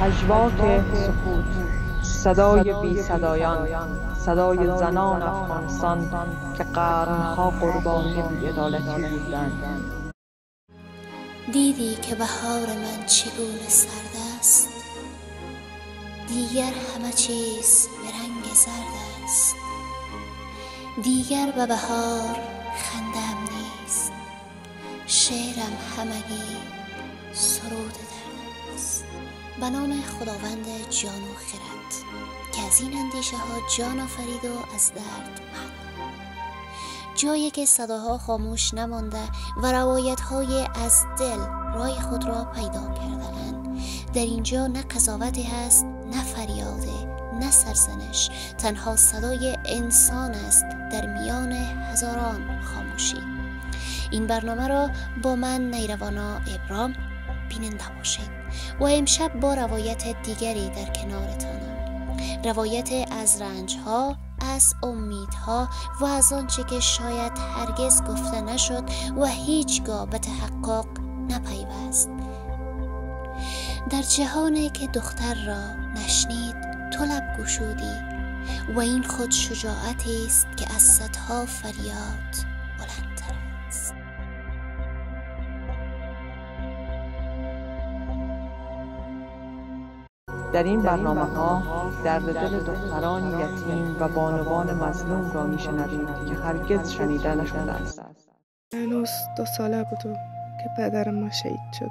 پژواک سکوت، صدای بی صدایان، صدای زنان افغانستان که قرنها قربانی بی‌عدالتی بودند. دیدی که بهار من چگونه سرد است، دیگر همه چیز به رنگ زرد است، دیگر به بهار خندم نیست، شعرم همگی سرود درد است. به نام خداوند جان و خرد که از این اندیشه ها جان آفرید و از درد من، جایی که صداها خاموش نمانده و روایت های از دل رای خود را پیدا کرده اند. در اینجا نه قضاوتی هست، نه فریاده، نه سرزنش، تنها صدای انسان است در میان هزاران خاموشی. این برنامه را با من نیروانا ابرام بیننده باشید و امشب با روایت دیگری در کنارتانم، روایت از رنجها، از امیدها و از آنچه که شاید هرگز گفته نشد و هیچگاه به تحقق نپیوست. در جهانی که دختر را نشنید تو لب گشودی و این خود شجاعتی است که از صدها فریاد بلندتر است. در این برنامه‌ها درد دل دختران یتیم و بانوان مظلوم را می‌شنوید که هرگز شنیده نشده است. هنوز 2 ساله بودم که پدرم ما شهید شد.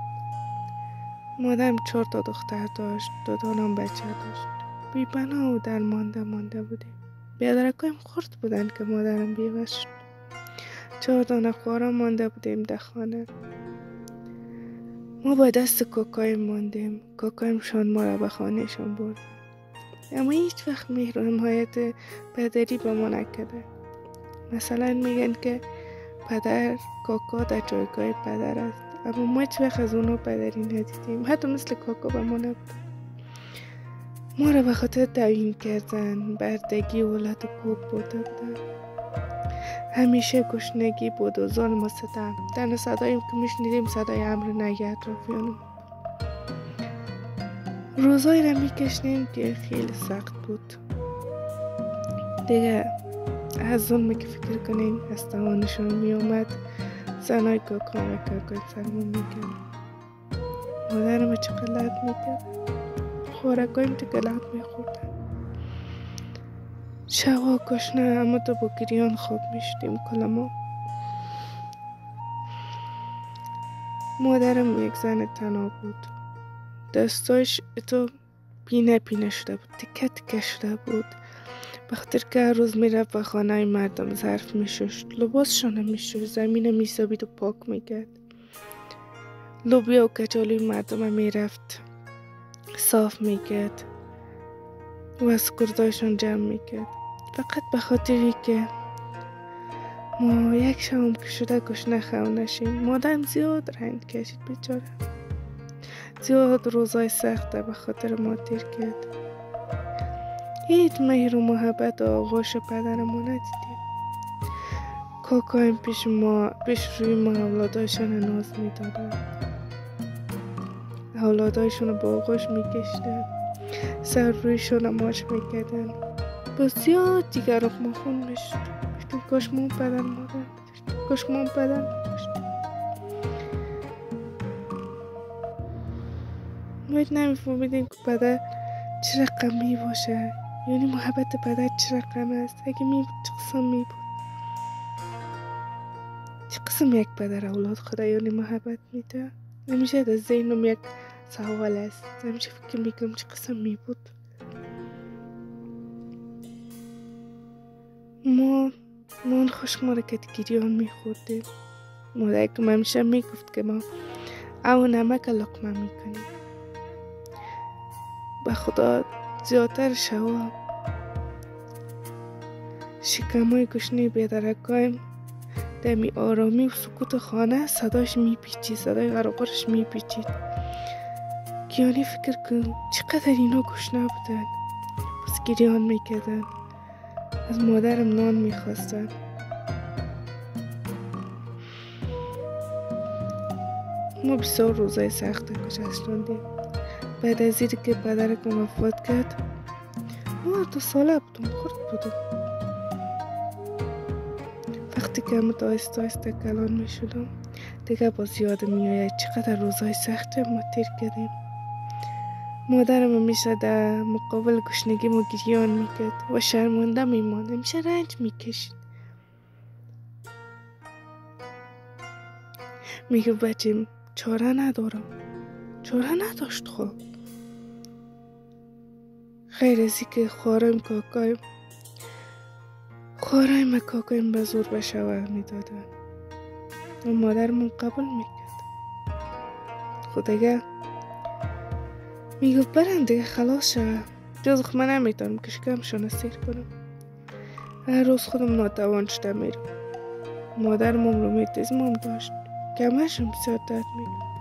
مادرم 4 تا دختر داشت، 2 دانم بچه داشت. بی پناه و درمانده بودیم. بیادرکایم خرد بودن که مادرم بیوه شد. 4 دانه خوارا مانده بودیم در خانه. ما با دست کاکایم ماندیم. کاکایمشان ما را به خانهشان بردن. اما هیچ وقت مهر و حمایت پدری به ما نکرده. مثلا میگن که پدر کاکا در جایگاه پدر است، اما ما هیچ وقت از اونها پدری ندیدیم. حتی مثل کاکا به ما نبود. ما را به خاطر تعیین کردن، بردگی و ولت و کوب برده بودن. همیشه گشنگی بود و ظلم و ستم. تنها صداییم که میشنیدیم صدای امر نگه اطرافیانم. روزایی را میکشنیم که خیلی سخت بود. دیگه از ظلمی که فکر کنین از توانشان میومد، زنای کاکا و کاکای سرمون میکرد. مادرم چه غلط میکرد، خوارکایم چه غلط میخوردن. شبا گشنه اما تو با گریان خواب میشدیم کلما. مادرم یک زن تنها بود. دستاش تو پینه شده بود، تکه شده بود، بخاطر که هر روز میرفت به خانه مردم ظرف میشست، لباسشان میشست، زمین میسابید و پاک میکرد. لوبیا و کچالوی مردم میرفت صاف میکرد و از کردایشان جمع میکرد، فقط به خاطری که ما یک شام که شده گشنه خو نشیم. مادرم زیاد رنج کشید بیچاره، زیاد روزای سخته به خاطر ما تیر کرد. هیچ مهر و محبت و آغوش پدر ما ندیدیم. کاکایم پیش روی ما اولادایشان ناز میدادن، اولادایشان رو با آغوش میکشدن، سر رویشان ماچ میکردن. با زیاد دیگر ما خون میشد. کاش ما پدر مادر نداشتیم، کاش ما پدر نداشتیم. ما نمیفهمیدیم که پدر چه رقمی باشه، یعنی محبت پدر چه رقم است. اگه می بود چه قسم می بود، چه قسم یک پدر اولاد خدایانی محبت میده. همیشه در ذهنم یک سوال است، همیشه فکر میکنم چه قسم می بود. ما نان خشکمال که گریان میخوردیم. مادرم همیشه میگفت که ما او نمک لقمه میکنیم. به خدا زیادتر شوا شکمای گشنه بیادرکایم دمی آرامی و سکوت خانه صداش میپیچید، صدای غرغرش میپیچید. گیانی فکر کن چقدر اینا گشنه بودن، بس گریان میکردن، از مادرم نان میخواستن. ما بسیار روزای سخت گذشتیم. بعد از اینکه که پدرکم وفات کرد، ما 2 ساله بودم، خرد بودم. وقتی که همه آهسته کلان می شدم دیگه باز یادم می آید چقدر روزهای سخت ما تیر کردیم. مادرم همیشه در مقابل گشنگی ما گریان می کرد و شرمنده می ماند، همیشه رنج می کشید. میگه بچیم چاره ندارم. چاره نداشت. خب خیر از که خوارایم کاکایم به زور به شوهر میدادن و مادرمون قبول میکرد. خود دیگه میگفت برن دیگه خلاص شوه، جز من نمیتونم که شکمشون سیر کنم. هر روز خودم ناتوان شده میرم. مادرمون روماتیسم داشت، کمرشم بسیار درد میکرد.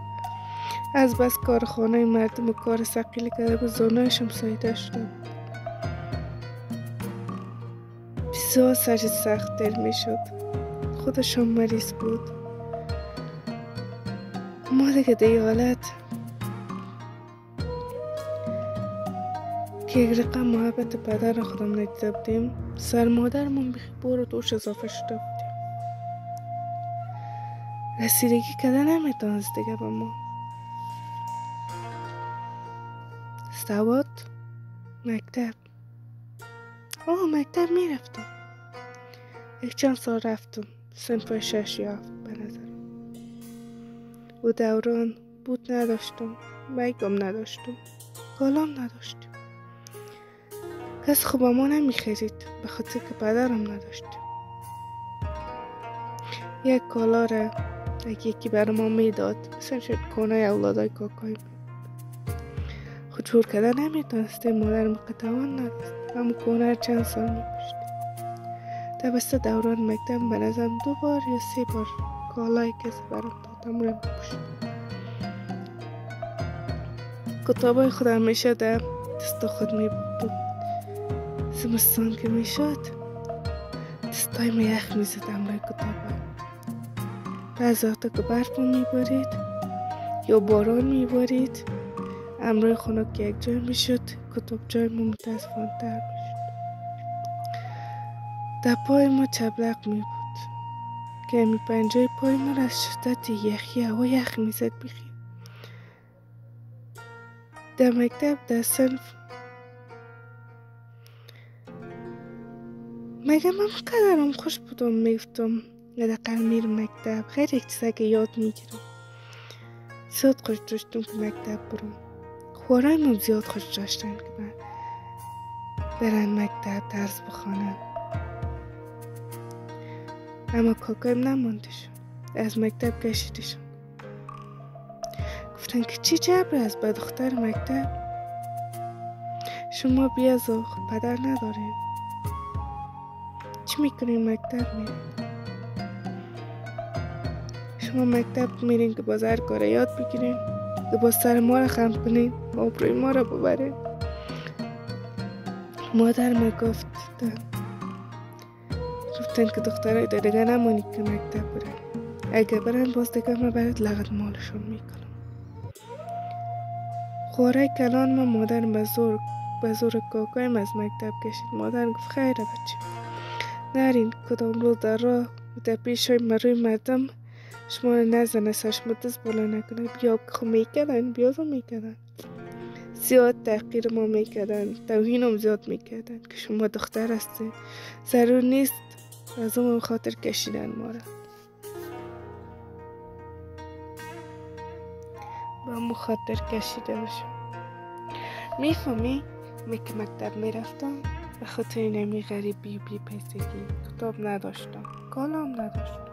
از بس کار خانه مردم و کار ثقیل کرده بود، زانویشم ساییده شده بود. بسیار سرش سخت دل می شد. خودشم مریض بود. ما دیگه دیگه حالت که یک رقم محبت پدر خودم ندیده بودیم، سر مادرمون بخی بار دوش اضافه شده بودیم. رسیدگی کده نمیتونست دیگه با ما. سواد مکتب مکتب میرفتم. یک چند سال رفتم، صنف 6 یا 7 به نظرم. و دوران بود نداشتم، بیگم نداشتم، کالام نداشتم. کس خوب ما نمیخرید به خاطر که پدرم نداشتم. یک کالا را یکی برای ما میداد، مثلا شد کانه اولادای کاکای خود جور کده نمیتونسته. مادرم قطعان نداشت. همون کانه چند سال میپشت. در بسته دوران مکتب به نظرم 2 بار یا 3 بار کالای کسی برام دادم رو میپشت. کتابای خود همیشه در دست خود میبودم. زمستان که میشد دستای ما یخ میزدم روی کتابای. بعضی وقتا که برف میبارید یا باران میبارید، امروی خونه که یک جای میشد، کتاب جای ما متاسفانه تر میشد. در پای ما چبلق می بود که همی پنجای پای ما را از شدت یخی هوا یخ میزد بخی. در مکتب در صنف مگه من قدرم خوش بودم میفتم لدقل میر مکتب. خیلی یک چیزا که یاد میگیرم. زیاد خوش داشتم که مکتب برم. خوارای من زیاد خوش داشتن که من برن مکتب درس بخوانم. اما کاکایم نماندشون، از مکتب کشیدشون. گفتن که چی جبر از به دختر مکتب؟ شما بیازو پدر ندارین، چی میکنین مکتب میرین؟ شما مکتب میرین که باز هر کار یاد بگیرین، که باز سر ما را خم کنین، آبروی ما را ببرین. مادر ما گفتن که دخترای دیگه نمونی که مکتب برن. اگه برن باز دیگه ما برات لغت مالشون میکنم. خواره کلان ما مادر به زور کاکایم از مکتب کشید. مادر گفت خیره بچه، نرین کدام روز در راه در پیشای مروی مردم شما رو نزنه، سشم دست بالا نکنه. بیا خو میکردن، بیازو میکردن، زیاد تحقیر ما میکردن، توهین هم زیاد میکردن که شما دختر هستین، ضرور نیست از اون خاطر کشیدن ما را. با اون خاطر کشیده باشم. میفهمی؟ که مکتب میرفتم به خاطر اینمی غریبی بی پیسگی. کتاب نداشتم، کالام نداشتم.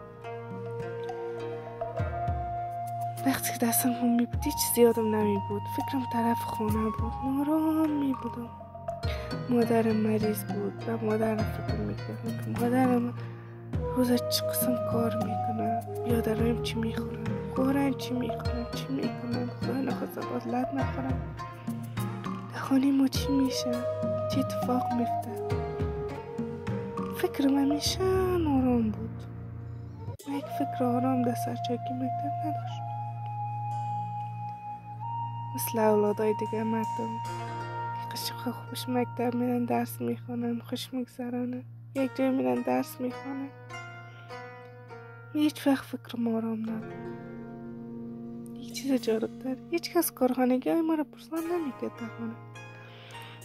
وقتی که دستم هم می بود هیچ زیادم نمی بود. فکرم طرف خونه بود، نارام می بودم. مادرم مریض بود و مادرم فکر میکردم که مادرم روز چه قسم کار میکنه، بیادرم چی میخورن، خورن چی میخورن، چی میکنن، خدا نخواسته باز لد نخورن. در خانه ما چی میشه، چی اتفاق میفته. فکرم همیشه نارام بود. من یک فکر آرام در سرچاکی مکتب نداشت. مثل اولادای دیگه مردم قشق خوش مکتب میرن درس میخونن، خوش میگذرانن، یک جای میرن درس میخونن، هیچ وقت فکر آرام ندارم. یک چیز جالبتر، هیچ کس کارخانگی های ما رو پرسان نمیکرد در خانه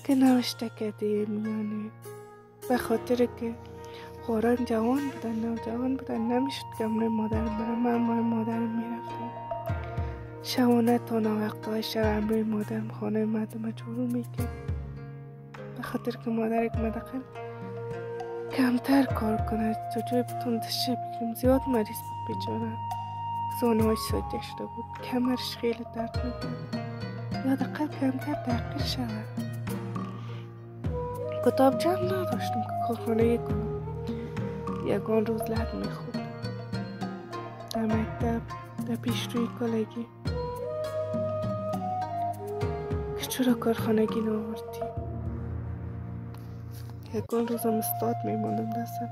که نوشته کردی میانه، به خاطر که خوران جوان بودن، نوجوان بودن، نمیشد که امروی مادرم برم. من امروی مادرم میرفتم شبانه تا وقتهای شب امروی مادرم خانه مردم جورو میکرد، به خاطر که مادر یک مدقل کمتر کار کنه تا جای بتون دشه بگیرم. زیاد مریض بود بیچاره، زانه های ساده شده بود، کمرش خیلی درد میکرد، یا دقیق کمتر تحقیر شود. کتاب جمع نداشتم که کارخانه کنم. یکان روز لحد میخورد در مکتب، در پیشروی کالگی، که چرا کارخانگی ناوردی. یکان روزم استاد میماندم دستم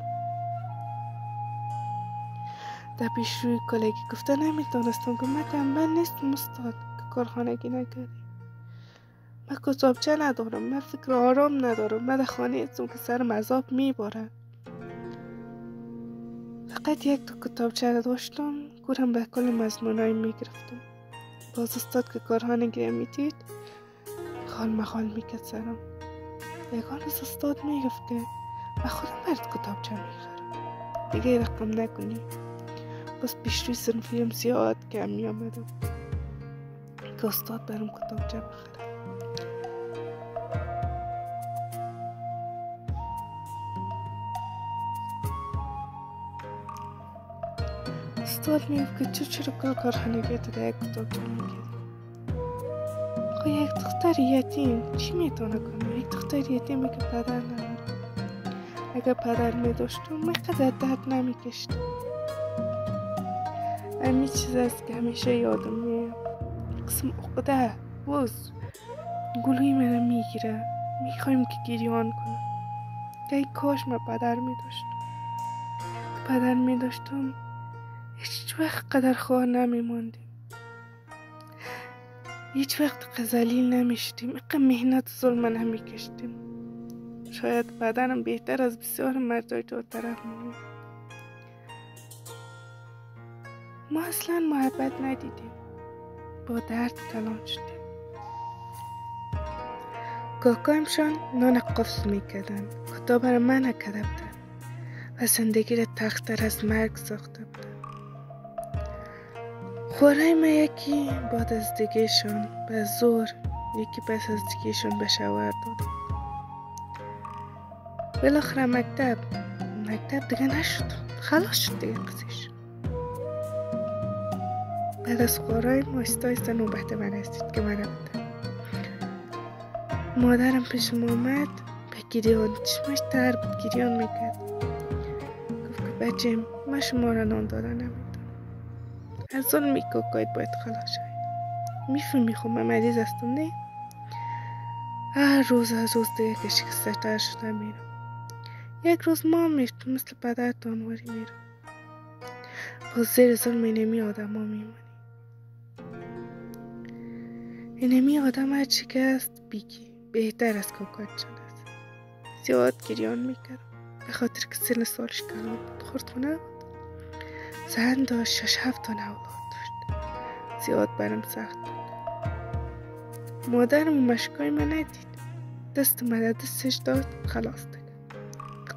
در پیشروی کالگی. گفته نمیتونستم که من تنبل نیستم استاد که کارخانگی نکردی. من کتابچه ندارم، من فکر آرام ندارم، من در خانه هستم که سرم عذاب میباره. فقط یک تا کتابچه داشتم، گورم به کل مضمونای میگرفتم. باز استاد که کارخانگی میدید خال مخال میکرد سرم. یکان روز استاد میگفت که من خودم برات کتابچه میخرم، دیگه رقم نکنی. بس پیشروی صنفیم زیاد کم میامدم که استاد برام کتابچه بخره. استاد میگفت که چرا کارخانگی تو یک کتابچه میگیری؟ خب یک دختر یتیم چی میتونه کنه؟ یک دختر یتیمی که پدر نداره. اگر پدر میداشتم من قدر درد نمیکشتم. همین چیز است که همیشه یادم میاد. قسم عقده باز گلوی منو میگیره، میخوایم که گریان کنم. که ای کاش من پدر میداشتم هیچ وقت قدر خواه نمیماندیم، هیچ وقت ذلیل نمیشدیم، اینقدر مهنت ظلم نمیکشتیم. شاید بدنم بهتر از بسیار مردای جا طرف میمون. ما اصلا محبت ندیدیم، با درد کلان شدیم. کاکایمشان نان قفل میکردن، کتاب را منع کرده بودن و زندگی را تختر از مرگ ساخته بودن. خوره ما یکی بعد از دیگهشان به زور، یکی پس از دیگهشان به شوهر داد. بالاخره مکتب دیگه نشد، خلاص شد دیگه قضیش. بعد از خوره ما استایسته نوبت من رسید که من رفتم. مادرم پیش ما آمد، به گریان، چشمش تر بود، گریان میکرد. گفت که بچم من شما را نان دادن نمیدونم، از ظلمی کاکایت باید خلاص شد. میفهمی خب من مریض هستم نه؟ هر روز از روز دیگه که شکسته تر شده میرم. یک روز ما میشت مثل پدر تانواری میرم، باز زیر ظلم اینمی آدم ها میمانی. اینمی آدم هر چی که است بیگی بهتر از کاکایت شده است. زیاد گریان میکرم به خاطر که سن سالش کلان بود، خردخونه بود، زن داشت، 6-7 تا اولاد داشت. زیاد برم سخت بود. مادرم مشکای من ندید، دست مدد دستش داد خلاص داد.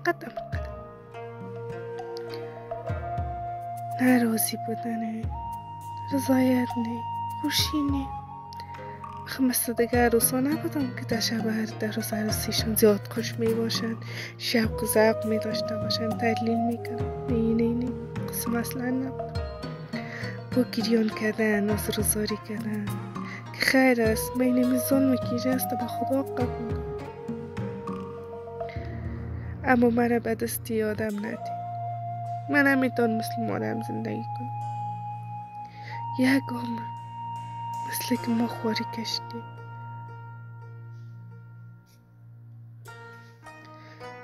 فقط نه راضی بودنه، رضایت نه، خوشی نه. مثل دیگه عروسا نبودم که در شب در روز عروسیشون زیاد خوش می باشن، شوق و ذوق می داشته باشن، تدلیل می کنن. نه قسم اصلا نبود. با گریان کردن، نظرزاری کردن که خیر است، بین می ظلم کیجه است به خدا قبول کن. اما مرا به دستی آدم ندی. من نمیتون مثل مادرم زندگی کنم. یک عمر مثل که ما خواری کشیدیم.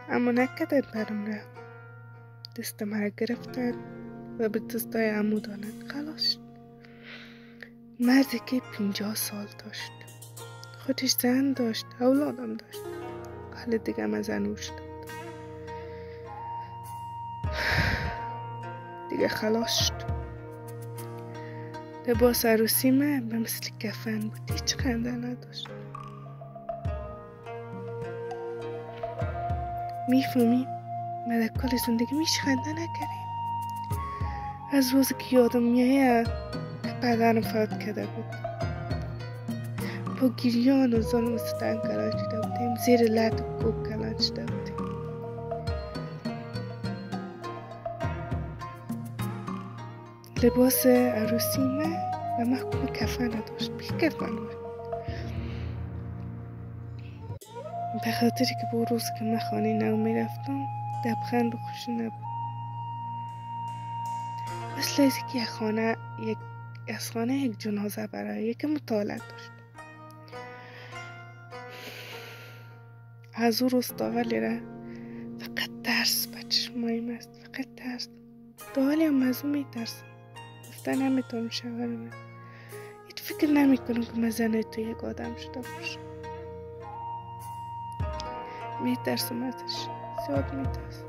اما نکردن برم نه، دست مرا گرفتن و به دستای عمو دانند. خلاص مردی که 50 سال داشت، خودش زن داشت، اولادم داشت، حالا دیگه من زن شد، دیگه خلاص شد. لباس عروسی من به مثل کفن بود، هیچ خنده نداشت. میفهمی من در کل زندگی میش خنده نکردیم. از روزی که یادم میاد که پدرم فوت کرده بود، با گریان و ظلم ستم کلان شده بودیم، زیر لعت و کوب کلان شده بودیم. لباس عروسی من و محکوم کفن داشت، بی کفن بود. به خاطری که با روز که من خانه نو میرفتم لبخند و خوشی نبود، مثل از که از خانه یک جنازه برای یک مطالعه داشت. از او روز تا ولی را فقط ترس به چشمایم است، فقط ترس. تا ولی هم از او میترسم، گفتن نمیتونم شوهرم، هیچ فکر نمی کنم که من زن تو یک آدم شده باشم. میترسم ازش، زیاد میترسم.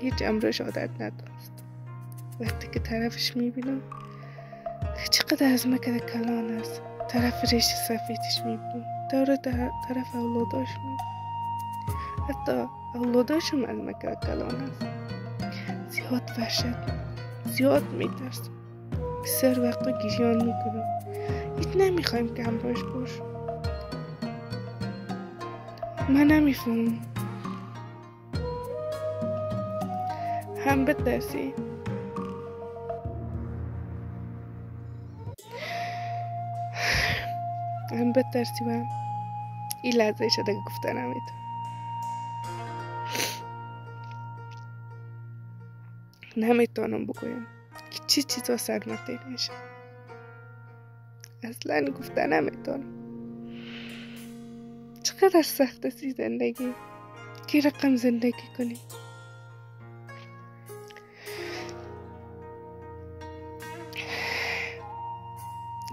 هیچ امروش عادت ندارست. وقتی که طرفش میبینم که چقدر از مکه کلان است، طرف ریش سفیدش میبینم، طرف اولاداش میبینم، حتی اولاداشم از مکه کلان است. زیاد وحشت، زیاد میترسم. بسیار وقتا گریان میکنم، هیچ نمیخوایم که همراهش باشم. من نمیفهمم، هم بترسی و این لحظه شده که گفته نمیتونم بگویم که چی چیزا سرم تیر میشه. اصلا گفته نمیتونم. چقدر سخت است زندگی، کی رقم زندگی کنی.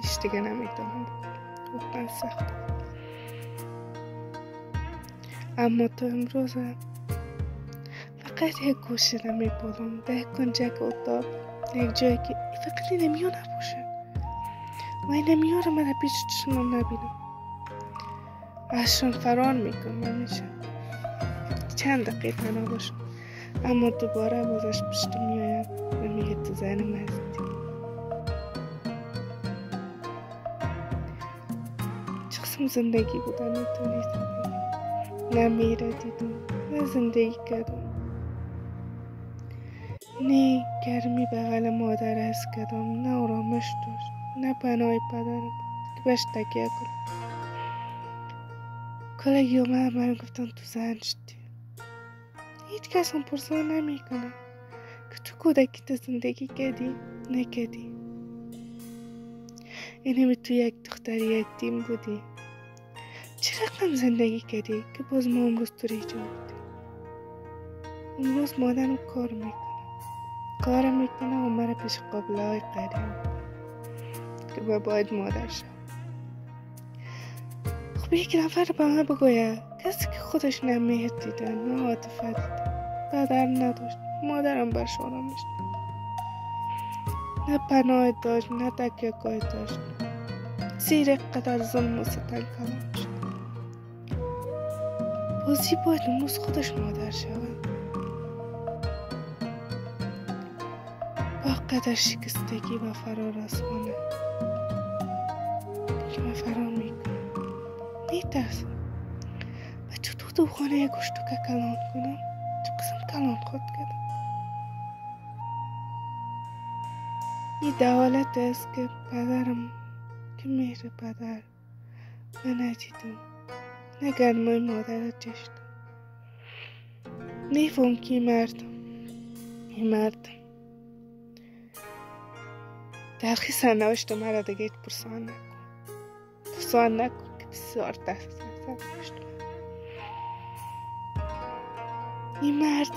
هیچ دیگه نمیتونم، واقعا سخت. اما تا امروز فقط یک گوشه نمیبالم، در یک کنجک اتاق، یک جایی که فقط این نمیو نباشه و این نمیو رو من پیش چشمم نبینم. اشان فرار میکنم همیشه، چند دقیقه تنها باشم، اما دوباره بازش پشت میایم و میگه تو زنم هستی. چه قسم زندگی بود نمیتونی زندگی، نه میره دیدم، نه زندگی کردم، نه گرمی بغل مادر حس کردم، نه آرامش داشت، نه پناه پدرم که بهش تکیه کنم. کلگی اومد من گفتن تو زن شدی. هیچ کس هم پرسان نمی کنه که تو کودکی تو زندگی کردی نکردی. اینمی تو یک دختری یتیم بودی، چه رقم زندگی کردی که باز ما امروز تو ریجا بودیم. امروز مادرم کار میکنه و مرا پیش قابله های قدیم که باید مادر شد. خب یک نفر به من بگوید کسی که خودش نه مهر دیده، نه عاطفه دیده، پدر نداشت، مادرم برش آرامش نه پناه داشت، نه تکیه‌گاه داشت، زیر قدر ظلم و ستم کلان شد، بازی باید امروز خودش مادر شود. با قدر شکستگی و فرار از خانه که من فرار میکنم، میترسم و چطور تو خانه یک گشتو که کلان کنم. چه قسم کلان خود کردم. این دولت است که پدرم که مهر پدر من ندیدم، نه گرمای مادر چشتم. میفهم که این مرد درخی سرنوشت مرا دیگه هیچ پرسان نکن که بسیار تحت سرنوشت من. این مرد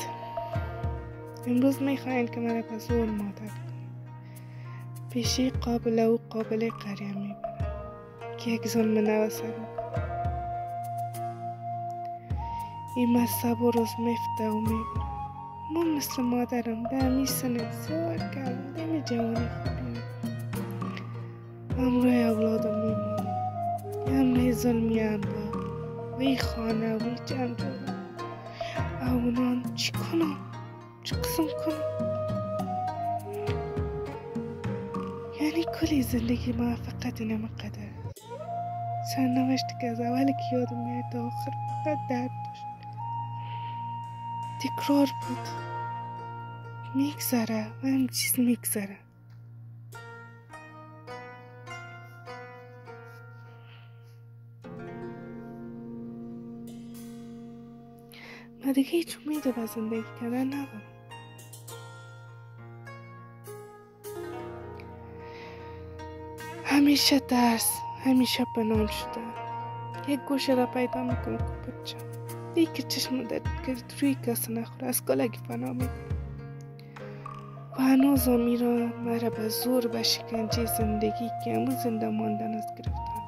امروز میخواین که مرا به زور مادر کنه. پیشی قابله و قابله قریه میبرن که یک ظلم نو سر این مذهب و روز میفته و میبره. ما مثل مادرم به همی سنه زیار کردم دمی جوانی خوبی امروی اولادم میمونه امروی ظلمی هم با وی خانه وی جنجاله اونان چی کنم چی قسم کنم. یعنی کلی زندگی ما فقط اینم قدر است. سرنوشتی که از اولی که یادم میاد تا آخر فقط درد داشت. تکرار بود. میگذره و همین چیز میگذره. من دیگه هیچ امیده به زندگی کردن ندارم. همیشه درس، همیشه بنام شده. یک گوشه را پیدا میکنم که بچم دیگه چشم درد کرد روی کسی نخوره از کلگی فنا میکنم و هنوز میرا مرا به زور به شکنجه زندگی که امروز زنده ماندن از گرفتن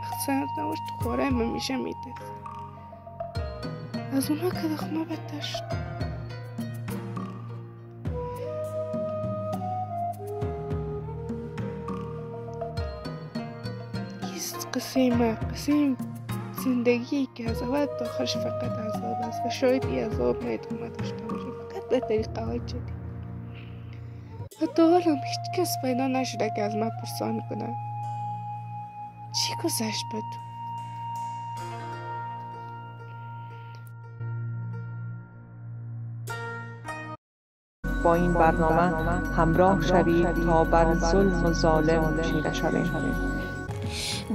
اخصار نوشت خوره میشه میده از اونا که دخمه بدتر شد. قسم زندگی که از اول تا آخرش فقط عذاب است و شاید این عذاب ادامه داشته باشه فقط به طریقه های جدید و تا حالا هیچ کس پیدا نشده که از من پرسان کنه چی گذشت به تو. با این برنامه همراه شوید تا بر ظلم و ظالم چیره شویم.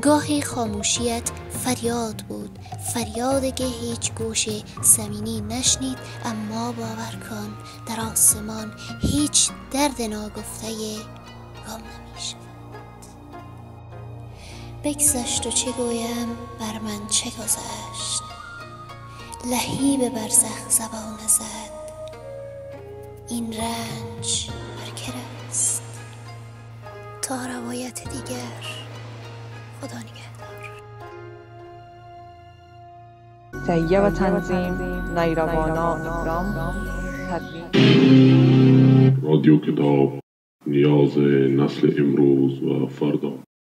گاهی خاموشیت فریاد بود، فریادی که هیچ گوش زمینی نشنید، اما باور کن در آسمان هیچ درد ناگفته گم نمیشود. بگذشت و چه گویم بر من چه گذشت، لهیب برزخ زبان زد، این رنج برکر است. تا روایت دیگر، خدا نگهدار. تهیه و تنظیم نیروانا اکرام. رادیو کتاب، نیاز نسل امروز و فردا.